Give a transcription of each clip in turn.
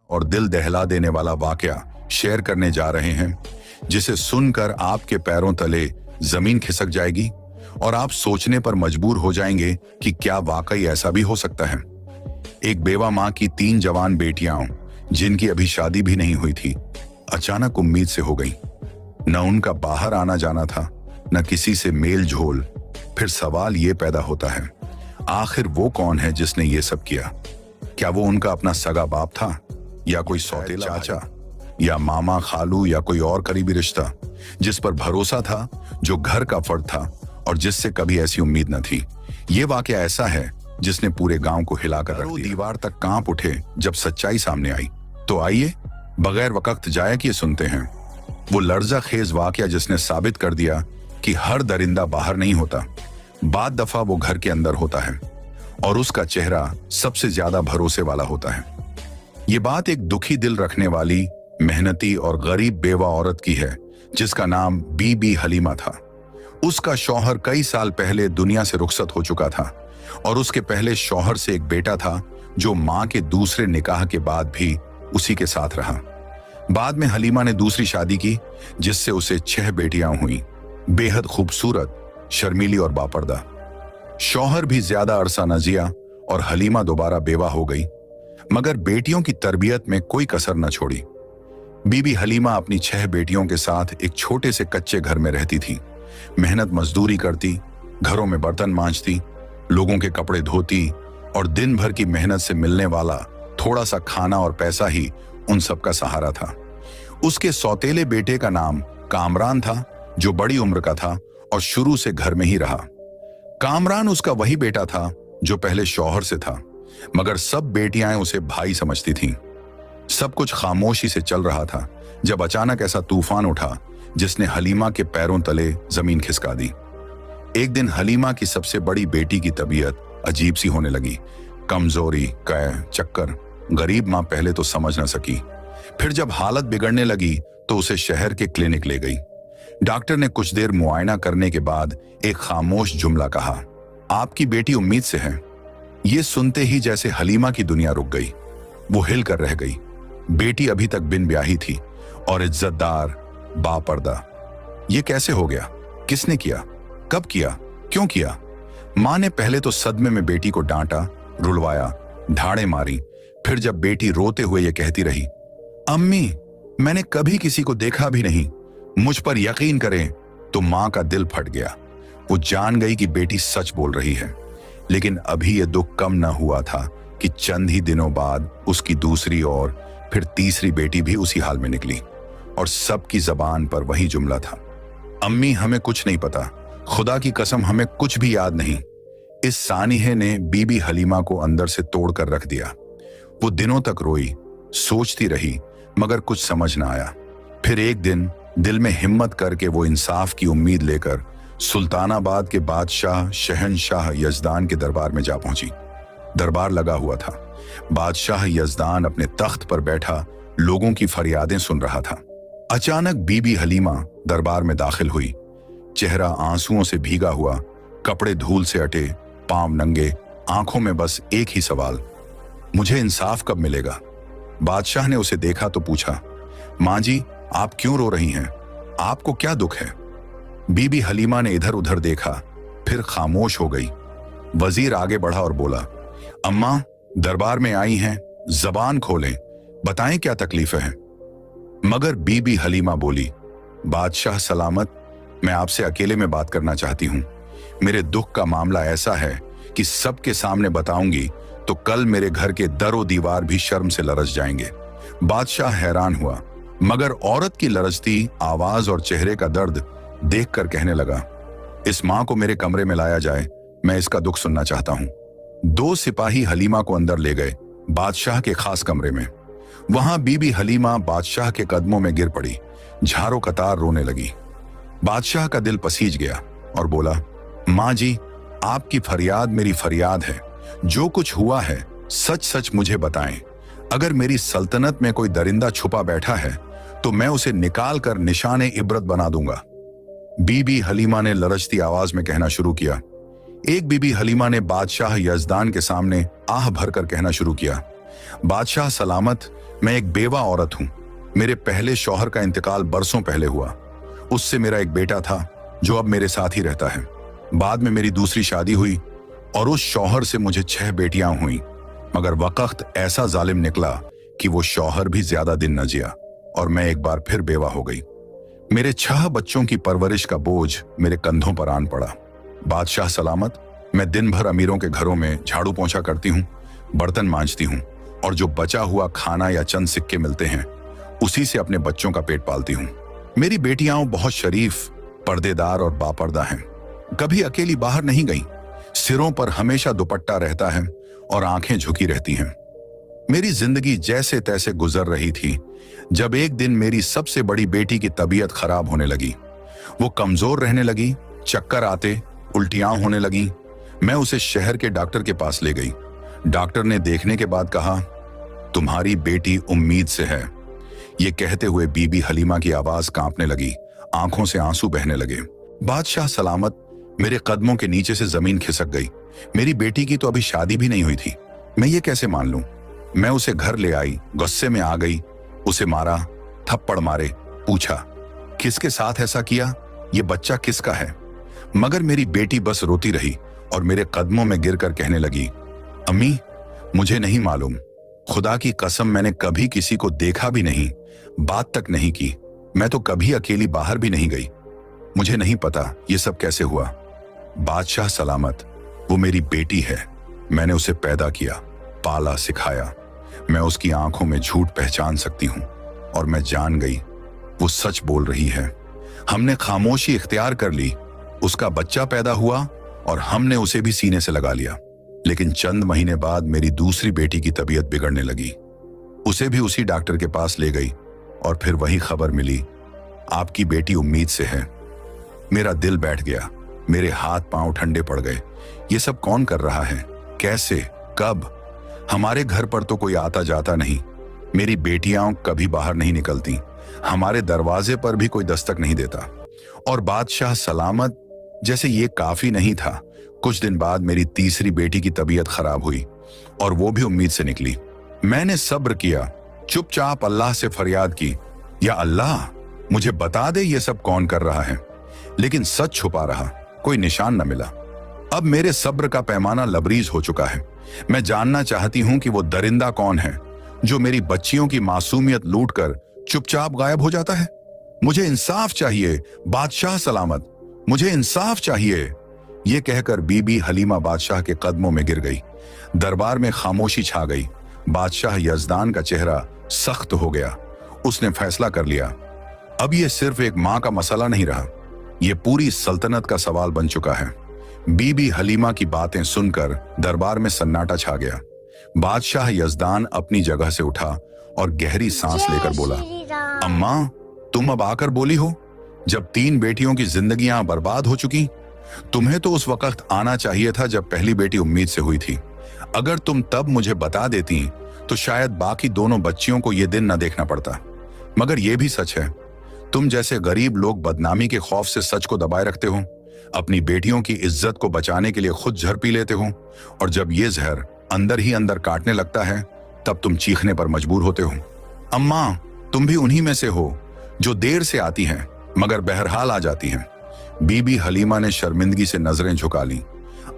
और दिल दहला देने वाला वाकया शेयर करने जा रहे हैं, जिसे सुनकर आपके पैरों तले जमीन खिसक जाएगी और आप सोचने पर मजबूर हो जाएंगे कि क्या वाकई ऐसा भी हो सकता है। एक बेवा माँ की 3 जवान बेटियां, जिनकी अभी शादी भी नहीं हुई थी, अचानक उम्मीद से हो गई। न उनका बाहर आना जाना था, न किसी से मेल झोल। फिर सवाल ये पैदा होता है, आखिर वो कौन है जिसने ये सब किया? क्या वो उनका अपना सगा बाप था, या कोई सौतेला चाचा, या मामा खालू, या कोई और करीबी रिश्ता जिस पर भरोसा था, जो घर का फर्द था और जिससे कभी ऐसी उम्मीद न थी? ये वाकया ऐसा है जिसने पूरे गांव को हिलाकर रख दिया। दीवार तक कांप उठे जब सच्चाई सामने आई। तो आइए बगैर वक्त जाए कि सुनते हैं वो लर्जा खेज वाकया जिसने साबित कर दिया कि हर दरिंदा बाहर नहीं होता, बाद दफा वो घर के अंदर होता है और उसका चेहरा सबसे ज्यादा भरोसे वाला होता है। ये बात एक दुखी दिल रखने वाली, मेहनती और गरीब बेवा औरत की है, जिसका नाम बीबी हलीमा था। उसका शौहर कई साल पहले दुनिया से रुखसत हो चुका था और उसके पहले शौहर से एक बेटा था, जो मां के दूसरे निकाह के बाद भी उसी के साथ रहा। बाद में हलीमा ने दूसरी शादी की, जिससे उसे 6 बेटियां हुई, बेहद खूबसूरत, शर्मीली और बापर्दा। शौहर भी ज्यादा अरसा न जिया और हलीमा दोबारा बेवा हो गई, मगर बेटियों की तरबियत में कोई कसर न छोड़ी। बीबी हलीमा अपनी 6 बेटियों के साथ एक छोटे से कच्चे घर में रहती थी। मेहनत मजदूरी करती, घरों में बर्तन मांजती, लोगों के कपड़े धोती और दिन भर की मेहनत से मिलने वाला थोड़ा सा खाना और पैसा ही उन सब का सहारा था। उसके सौतेले बेटे का नाम कामरान था, जो बड़ी उम्र का था और शुरू से घर में ही रहा। कामरान उसका वही बेटा था जो पहले शौहर से था, मगर सब बेटियां उसे भाई समझती थीं। सब कुछ खामोशी से चल रहा था जब अचानक ऐसा तूफान उठा जिसने हलीमा के पैरों तले जमीन खिसका दी। एक दिन हलीमा की सबसे बड़ी बेटी की तबीयत अजीब सी होने लगी। कमजोरी, कै, चक्कर। गरीब मां पहले तो समझ न सकी, फिर जब हालत बिगड़ने लगी तो उसे शहर के क्लिनिक ले गई। डॉक्टर ने कुछ देर मुआयना करने के बाद एक खामोश जुमला कहा, आपकी बेटी उम्मीद से है। ये सुनते ही जैसे हलीमा की दुनिया रुक गई। वो हिल कर रह गई। बेटी अभी तक बिन ब्याही थी और इज्जतदार, बापर्दा। ये कैसे हो गया? किसने किया? कब किया? क्यों किया? मां ने पहले तो सदमे में बेटी को डांटा, रुलवाया, ढाड़े मारी। फिर जब बेटी रोते हुए ये कहती रही, अम्मी मैंने कभी किसी को देखा भी नहीं, मुझ पर यकीन करें, तो मां का दिल फट गया। वो जान गई कि बेटी सच बोल रही है। लेकिन अभी ये दुख कम न हुआ था कि चंद ही दिनों बाद उसकी दूसरी और फिर तीसरी बेटी भी उसी हाल में निकली और सबकी जबान पर वही जुमला था, अम्मी हमें कुछ नहीं पता, खुदा की कसम हमें कुछ भी याद नहीं। इस सानिहे ने बीबी हलीमा को अंदर से तोड़ कर रख दिया। वो दिनों तक रोई, सोचती रही, मगर कुछ समझ ना आया। फिर एक दिन दिल में हिम्मत करके वो इंसाफ की उम्मीद लेकर सुल्तानाबाद के बादशाह शहनशाह यजदान के दरबार में जा पहुंची। दरबार लगा हुआ था। बादशाह यजदान अपने तख्त पर बैठा लोगों की फरियादें सुन रहा था। अचानक बीबी हलीमा दरबार में दाखिल हुई। चेहरा आंसुओं से भीगा हुआ, कपड़े धूल से अटे, पांव नंगे, आंखों में बस एक ही सवाल, मुझे इंसाफ कब मिलेगा? बादशाह ने उसे देखा तो पूछा, मां जी आप क्यों रो रही हैं? आपको क्या दुख है? बीबी हलीमा ने इधर उधर देखा, फिर खामोश हो गई। वजीर आगे बढ़ा और बोला, अम्मा दरबार में आई हैं, जबान खोलें, बताएं क्या तकलीफ है। मगर बीबी हलीमा बोली, बादशाह सलामत, मैं आपसे अकेले में बात करना चाहती हूं। मेरे दुख का मामला ऐसा है कि सबके सामने बताऊंगी तो कल मेरे घर के दरो दीवार भी शर्म से लरज जाएंगे। बादशाह हैरान हुआ, मगर औरत की लरजती आवाज और चेहरे का दर्द देखकर कहने लगा, इस मां को मेरे कमरे में लाया जाए, मैं इसका दुख सुनना चाहता हूं। 2 सिपाही हलीमा को अंदर ले गए, बादशाह के खास कमरे में। वहां बीबी हलीमा बादशाह के कदमों में गिर पड़ी, झारों कतार रोने लगी। बादशाह का दिल पसीज गया और बोला, मां जी आपकी फरियाद मेरी फरियाद है, जो कुछ हुआ है सच सच मुझे बताएं। अगर मेरी सल्तनत में कोई दरिंदा छुपा बैठा है तो मैं उसे निकाल कर निशाने इबरत बना दूंगा। बीबी हलीमा ने लरजती आवाज में कहना शुरू किया। एक बीबी हलीमा ने बादशाह यजदान के सामने आह भरकर कहना शुरू किया, बादशाह सलामत, मैं एक बेवा औरत हूं। मेरे पहले शौहर का इंतकाल बरसों पहले हुआ। उससे मेरा एक बेटा था जो अब मेरे साथ ही रहता है। बाद में मेरी दूसरी शादी हुई और उस शौहर से मुझे 6 बेटियां हुई, मगर वक्त ऐसा जालिम निकला कि वो शौहर भी ज्यादा दिन न जिया और मैं एक बार फिर बेवा हो गई। मेरे 6 बच्चों की परवरिश का बोझ मेरे कंधों पर आन पड़ा। बादशाह सलामत, मैं दिन भर अमीरों के घरों में झाड़ू पोंछा करती हूँ, बर्तन मांजती हूँ और जो बचा हुआ खाना या चंद सिक्के मिलते हैं उसी से अपने बच्चों का पेट पालती हूँ। मेरी बेटियां बहुत शरीफ, पर्देदार और बापर्दा हैं। कभी अकेली बाहर नहीं गई। सिरों पर हमेशा दुपट्टा रहता है और आंखें झुकी रहती हैं। मेरी जिंदगी जैसे तैसे गुजर रही थी जब एक दिन मेरी सबसे बड़ी बेटी की तबीयत खराब होने लगी। वो कमजोर रहने लगी, चक्कर आते, उल्टियां होने लगी। मैं उसे शहर के डॉक्टर के पास ले गई। डॉक्टर ने देखने के बाद कहा, तुम्हारी बेटी उम्मीद से है। ये कहते हुए बीबी हलीमा की आवाज कांपने लगी, आंखों से आंसू बहने लगे। बादशाह सलामत, मेरे कदमों के नीचे से जमीन खिसक गई। मेरी बेटी की तो अभी शादी भी नहीं हुई थी, मैं ये कैसे मान लूं? मैं उसे घर ले आई, गुस्से में आ गई, उसे मारा, थप्पड़ मारे, पूछा किसके साथ ऐसा किया, ये बच्चा किसका है? मगर मेरी बेटी बस रोती रही और मेरे कदमों में गिरकर कहने लगी, अम्मी मुझे नहीं मालूम, खुदा की कसम मैंने कभी किसी को देखा भी नहीं, बात तक नहीं की, मैं तो कभी अकेली बाहर भी नहीं गई, मुझे नहीं पता ये सब कैसे हुआ। बादशाह सलामत, वो मेरी बेटी है, मैंने उसे पैदा किया, पाला, सिखाया। मैं उसकी आंखों में झूठ पहचान सकती हूं और मैं जान गई वो सच बोल रही है। हमने खामोशी इख्तियार कर ली। उसका बच्चा पैदा हुआ और हमने उसे भी सीने से लगा लिया। लेकिन चंद महीने बाद मेरी दूसरी बेटी की तबीयत बिगड़ने लगी। उसे भी उसी डॉक्टर के पास ले गई और फिर वही खबर मिली, आपकी बेटी उम्मीद से है। मेरा दिल बैठ गया, मेरे हाथ पांव ठंडे पड़ गए। ये सब कौन कर रहा है, कैसे, कब? हमारे घर पर तो कोई आता जाता नहीं, मेरी बेटियां कभी बाहर नहीं निकलती, हमारे दरवाजे पर भी कोई दस्तक नहीं देता। और बादशाह सलामत, जैसे ये काफी नहीं था, कुछ दिन बाद मेरी तीसरी बेटी की तबीयत खराब हुई और वो भी उम्मीद से निकली। मैंने सब्र किया, चुपचाप अल्लाह से फरियाद की, या अल्लाह मुझे बता दे ये सब कौन कर रहा है। लेकिन सच छुपा रहा, कोई निशान न मिला। अब मेरे सब्र का पैमाना लबरीज हो चुका है। मैं जानना चाहती हूं कि वो दरिंदा कौन है जो मेरी बच्चियों की मासूमियत लूटकर चुपचाप गायब हो जाता है। मुझे इंसाफ चाहिए बादशाह सलामत, मुझे इंसाफ चाहिए। ये कहकर बीबी हलीमा बादशाह के कदमों में गिर गई। दरबार में खामोशी छा गई। बादशाह यजदान का चेहरा सख्त हो गया। उसने फैसला कर लिया, अब ये सिर्फ एक मां का मसला नहीं रहा, ये पूरी सल्तनत का सवाल बन चुका है। बीबी हलीमा की बातें सुनकर दरबार में सन्नाटा छा गया। बादशाह यजदान अपनी जगह से उठा और गहरी सांस लेकर बोला, अम्मा तुम अब आकर बोली हो, जब 3 बेटियों की जिंदगियां बर्बाद हो चुकी। तुम्हें तो उस वक्त आना चाहिए था जब पहली बेटी उम्मीद से हुई थी। अगर तुम तब मुझे बता देती तो शायद बाकी दोनों बच्चियों को यह दिन न देखना पड़ता। मगर यह भी सच है, तुम जैसे गरीब लोग बदनामी के खौफ से सच को दबाए रखते हो, अपनी बेटियों की इज्जत को बचाने के लिए खुद जहर पी लेते हो, और जब ये जहर अंदर ही अंदर काटने लगता है तब तुम चीखने पर मजबूर होते हो। अम्मा तुम भी उन्हीं में से हो जो देर से आती हैं मगर बहरहाल आ जाती हैं। बीबी हलीमा ने शर्मिंदगी से नजरें झुका ली।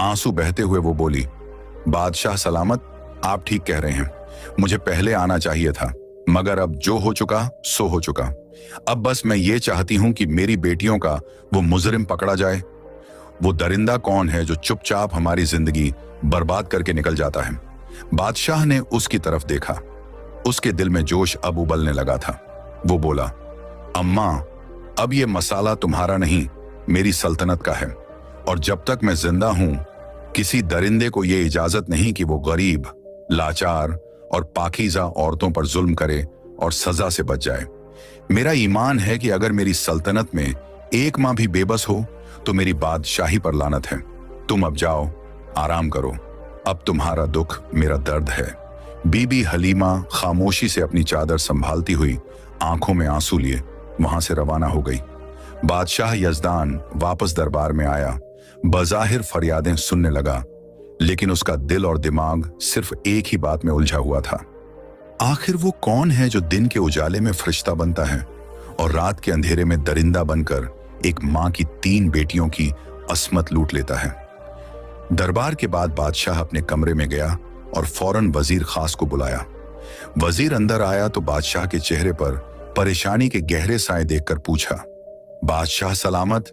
आंसू बहते हुए वो बोली, बादशाह सलामत, आप ठीक कह रहे हैं, मुझे पहले आना चाहिए था, मगर अब जो हो चुका सो हो चुका। अब बस मैं ये चाहती हूं कि मेरी बेटियों का वो मुजरिम पकड़ा जाए। वो दरिंदा कौन है जो चुपचाप हमारी जिंदगी बर्बाद करके निकल जाता है। बादशाह ने उसकी तरफ देखा। उसके दिल में जोश अब उबलने लगा था। वो बोला, अम्मा अब ये मसाला तुम्हारा नहीं, मेरी सल्तनत का है, और जब तक मैं जिंदा हूं किसी दरिंदे को ये इजाजत नहीं कि वो गरीब, लाचार और पाकीज़ा औरतों पर जुल्म करे और सजा से बच जाए। मेरा ईमान है कि अगर मेरी सल्तनत में एक मां भी बेबस हो तो मेरी बादशाही पर लानत है। तुम अब जाओ, आराम करो, अब तुम्हारा दुख मेरा दर्द है। बीबी हलीमा खामोशी से अपनी चादर संभालती हुई आंखों में आंसू लिए वहां से रवाना हो गई। बादशाह यजदान वापस दरबार में आया। बज़ाहिर फरियादें सुनने लगा, लेकिन उसका दिल और दिमाग सिर्फ एक ही बात में उलझा हुआ था। आखिर वो कौन है जो दिन के उजाले में फरिश्ता बनता है और रात के अंधेरे में दरिंदा बनकर एक मां की 3 बेटियों की अस्मत लूट लेता है। दरबार के बाद बादशाह अपने कमरे में गया और फौरन वजीर खास को बुलाया। वजीर अंदर आया तो बादशाह के चेहरे पर परेशानी के गहरे साए देखकर पूछा, बादशाह सलामत,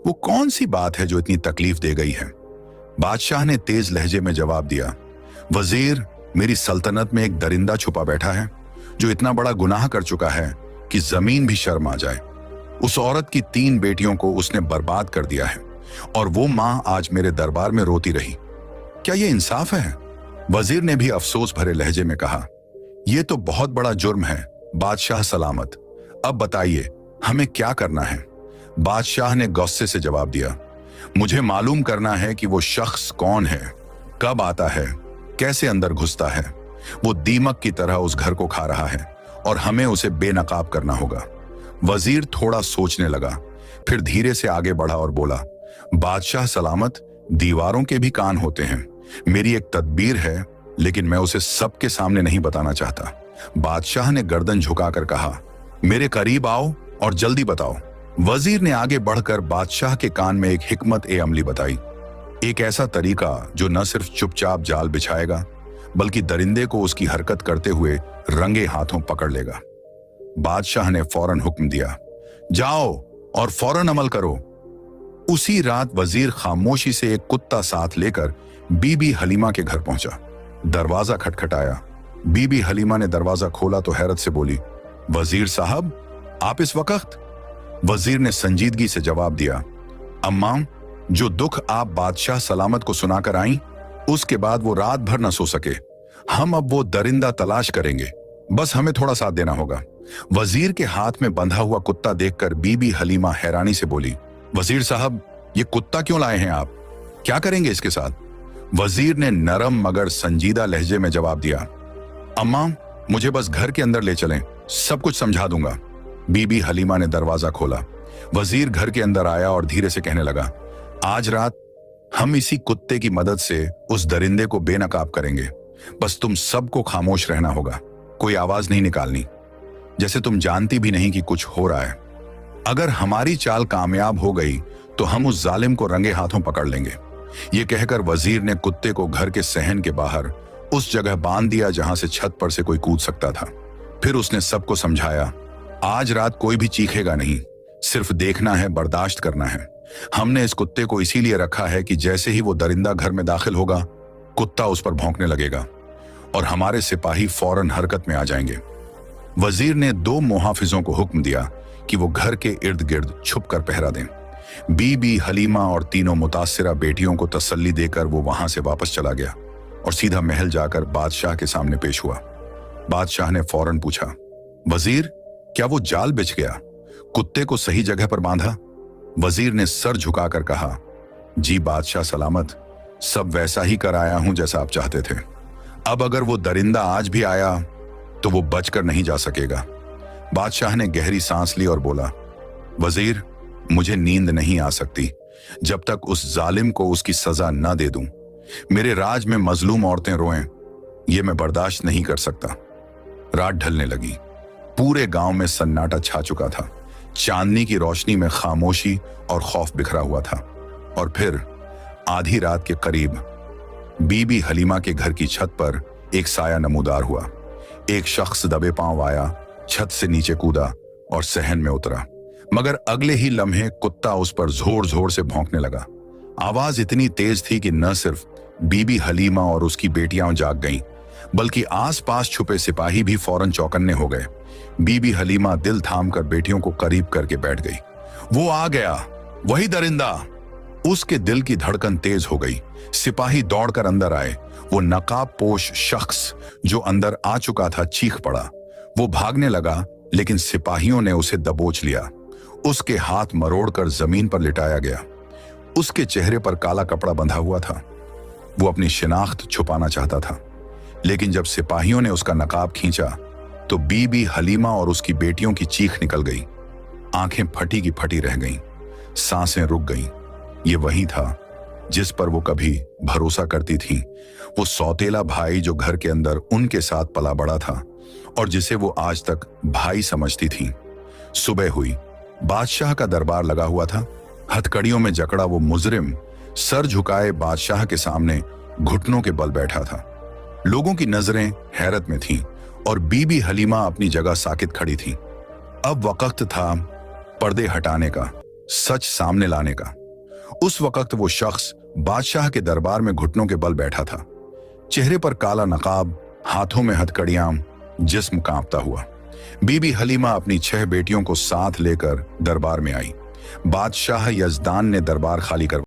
वो कौन सी बात है जो इतनी तकलीफ दे गई है? बादशाह ने तेज लहजे में जवाब दिया, वजीर, मेरी सल्तनत में एक दरिंदा छुपा बैठा है जो इतना बड़ा गुनाह कर चुका है कि जमीन भी शर्म आ जाए। उस औरत की 3 बेटियों को उसने बर्बाद कर दिया है और वो मां आज मेरे दरबार में रोती रही। क्या ये इंसाफ है? वजीर ने भी अफसोस भरे लहजे में कहा, यह तो बहुत बड़ा जुर्म है बादशाह सलामत। अब बताइए हमें क्या करना है? बादशाह ने गुस्से से जवाब दिया, मुझे मालूम करना है कि वो शख्स कौन है, कब आता है, कैसे अंदर घुसता है। वो दीमक की तरह उस घर को खा रहा है और हमें उसे बेनकाब करना होगा। वजीर थोड़ा सोचने लगा, फिर धीरे से आगे बढ़ा और बोला, बादशाह सलामत, दीवारों के भी कान होते हैं। मेरी एक तदबीर है, लेकिन मैं उसे सबके सामने नहीं बताना चाहता। बादशाह ने गर्दन झुकाकर कहा, मेरे करीब आओ और जल्दी बताओ। वजीर ने आगे बढ़कर बादशाह के कान में एक हिकमत ए अमली बताई, एक ऐसा तरीका जो न सिर्फ चुपचाप जाल बिछाएगा बल्कि दरिंदे को उसकी हरकत करते हुए रंगे हाथों पकड़ लेगा। बादशाह ने फौरन हुक्म दिया, जाओ और फौरन अमल करो। उसी रात वजीर खामोशी से एक कुत्ता साथ लेकर बीबी हलीमा के घर पहुंचा। दरवाजा खटखटाया। बीबी हलीमा ने दरवाजा खोला तो हैरत से बोली, वजीर साहब, आप इस वक्त? वजीर ने संजीदगी से जवाब दिया, अम्मा, जो दुख आप बादशाह सलामत को सुनाकर आई, उसके बाद वो रात भर न सो सके। हम अब वो दरिंदा तलाश करेंगे, बस हमें थोड़ा साथ देना होगा। वजीर के हाथ में बंधा हुआ कुत्ता देखकर बीबी हलीमा हैरानी से बोली, वजीर साहब, ये कुत्ता क्यों लाए हैं आप? क्या करेंगे इसके साथ? वजीर ने नरम मगर संजीदा लहजे में जवाब दिया, अम्मा, मुझे बस घर के अंदर ले चलें, सब कुछ समझा दूंगा। बीबी हलीमा ने दरवाजा खोला। वजीर घर के अंदर आया और धीरे से कहने लगा, आज रात हम इसी कुत्ते की मदद से उस दरिंदे को बेनकाब करेंगे। बस तुम सबको खामोश रहना होगा, कोई आवाज नहीं निकालनी, जैसे तुम जानती भी नहीं कि कुछ हो रहा है। अगर हमारी चाल कामयाब हो गई तो हम उस जालिम को रंगे हाथों पकड़ लेंगे। ये कहकर वजीर ने कुत्ते को घर के सहन के बाहर उस जगह बांध दिया जहां से छत पर से कोई कूद सकता था। फिर उसने सबको समझाया, आज रात कोई भी चीखेगा नहीं, सिर्फ देखना है, बर्दाश्त करना है। हमने इस कुत्ते को इसीलिए रखा है कि जैसे ही वो दरिंदा घर में दाखिल होगा, कुत्ता उस पर भौंकने लगेगा और हमारे सिपाही फौरन हरकत में आ जाएंगे। वजीर ने 2 मुहाफिजों को हुक्म दिया कि वो घर के इर्द गिर्द छुप कर पहरा दें। बीबी हलीमा और तीनों मुतासिरा बेटियों को तसल्ली देकर वो वहां से वापस चला गया और सीधा महल जाकर बादशाह के सामने पेश हुआ। बादशाह ने फौरन पूछा, वजीर, क्या वो जाल बिछ गया? कुत्ते को सही जगह पर बांधा? वजीर ने सर झुकाकर कहा, जी बादशाह सलामत, सब वैसा ही कर आया हूं जैसा आप चाहते थे। अब अगर वो दरिंदा आज भी आया तो वो बचकर नहीं जा सकेगा। बादशाह ने गहरी सांस ली और बोला, वजीर, मुझे नींद नहीं आ सकती जब तक उस जालिम को उसकी सजा न दे दूं। मेरे राज में मजलूम औरतें रोएं, ये मैं बर्दाश्त नहीं कर सकता। रात ढलने लगी। पूरे गांव में सन्नाटा छा चुका था। चांदनी की रोशनी में खामोशी और खौफ बिखरा हुआ था। और फिर आधी रात के करीब बीबी हलीमा के घर की छत पर एक साया नमूदार हुआ। एक शख्स दबे पांव आया, छत से नीचे कूदा और सहन में उतरा, मगर अगले ही लम्हे कुत्ता उस पर जोर जोर से भौंकने लगा। आवाज इतनी तेज थी कि न सिर्फ बीबी हलीमा और उसकी बेटियां जाग गईं, बल्कि आसपास छुपे सिपाही भी फौरन चौकन्ने हो गए। बीबी हलीमा दिल थामकर बेटियों को करीब करके बैठ गई। वो आ गया, वही दरिंदा। उसके दिल की धड़कन तेज हो गई। सिपाही दौड़कर अंदर आए। वो नकाब पोश शख्स जो अंदर आ चुका था चीख पड़ा। वो भागने लगा, लेकिन सिपाहियों ने उसे दबोच लिया। उसके हाथ मरोड़कर जमीन पर लिटाया गया। उसके चेहरे पर काला कपड़ा बंधा हुआ था। वो अपनी शिनाख्त छुपाना चाहता था, लेकिन जब सिपाहियों ने उसका नकाब खींचा तो बीबी हलीमा और उसकी बेटियों की चीख निकल गई। आंखें फटी की फटी रह गईं, सांसें रुक गईं। ये वही था जिस पर वो कभी भरोसा करती थी, वो सौतेला भाई जो घर के अंदर उनके साथ पला बड़ा था और जिसे वो आज तक भाई समझती थी। सुबह हुई, बादशाह का दरबार लगा हुआ था। हथकड़ियों में जकड़ा वो मुजरिम सर झुकाए बादशाह के सामने घुटनों के बल बैठा था। लोगों की नजरें हैरत में थीं और बीबी हलीमा अपनी जगह साकित खड़ी थी। अब वक्त था पर्दे हटाने का, सच सामने लाने का। उस वक्त वो शख्स बादशाह के दरबार में घुटनों के बल बैठा था, चेहरे पर काला नकाब, हाथों में हथकड़ियां, जिस्म कांपता हुआ। बीबी हलीमा अपनी 6 बेटियों को साथ लेकर दरबार में आई। बादशाह यजदान ने दरबार खाली कर